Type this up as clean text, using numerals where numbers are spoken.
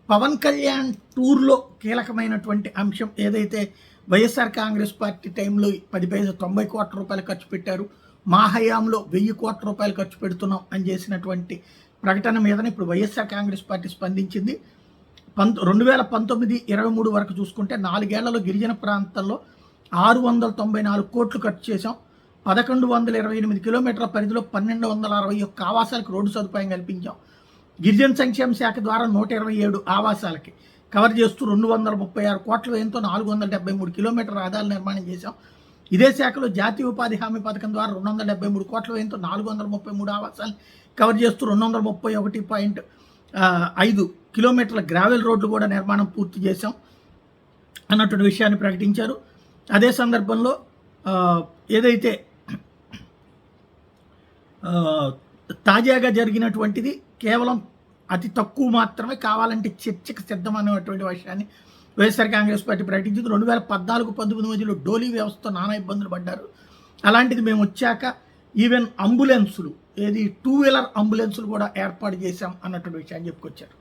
పవన్ కళ్యాణ్ టూర్లో కీలకమైనటువంటి అంశం ఏదైతే వైఎస్ఆర్ కాంగ్రెస్ పార్టీ టైంలో 90 కోట్ల రూపాయలు ఖర్చు పెట్టారు, మా హయాంలో 1000 కోట్ల రూపాయలు ఖర్చు పెడుతున్నాం అని చేసినటువంటి ప్రకటన మీదనే ఇప్పుడు వైఎస్ఆర్ కాంగ్రెస్ పార్టీ స్పందించింది. 2019-23 వరకు చూసుకుంటే 4 ఏళ్లలో గిరిజన ప్రాంతాల్లో 694 కోట్లు ఖర్చు చేశాం. 1128 కిలోమీటర్ల పరిధిలో 1261 ఆవాసాలకు రోడ్డు సదుపాయం కల్పించాం. గిరిజన సంక్షేమ శాఖ ద్వారా 127 ఆవాసాలకి కవర్ చేస్తూ 236 కోట్ల వ్యయంతో 473 కిలోమీటర్ల రహదారులు నిర్మాణం చేశాం. ఇదే శాఖలో జాతీయ ఉపాధి హామీ పథకం ద్వారా 273 కోట్ల వ్యయంతో 433 ఆవాసాలు కవర్ చేస్తూ 231.5 కిలోమీటర్ల గ్రావెల్ రోడ్లు కూడా నిర్మాణం పూర్తి చేశాం అన్నటువంటి విషయాన్ని ప్రకటించారు. అదే సందర్భంలో ఏదైతే తాజాగా జరిగినటువంటిది కేవలం అతి తక్కువ మాత్రమే, కావాలంటే చర్చకు సిద్ధమనేటువంటి విషయాన్ని వైఎస్ఆర్ కాంగ్రెస్ పార్టీ ప్రకటించింది. 2014-19 మధ్యలో డోలీ వ్యవస్థతో నానా ఇబ్బందులు పడ్డారు. అలాంటిది మేము వచ్చాక ఈవెన్ అంబులెన్సులు, ఏది 2 వీలర్ అంబులెన్సులు కూడా ఏర్పాటు చేశాం అన్నటువంటి విషయాన్ని చెప్పుకొచ్చారు.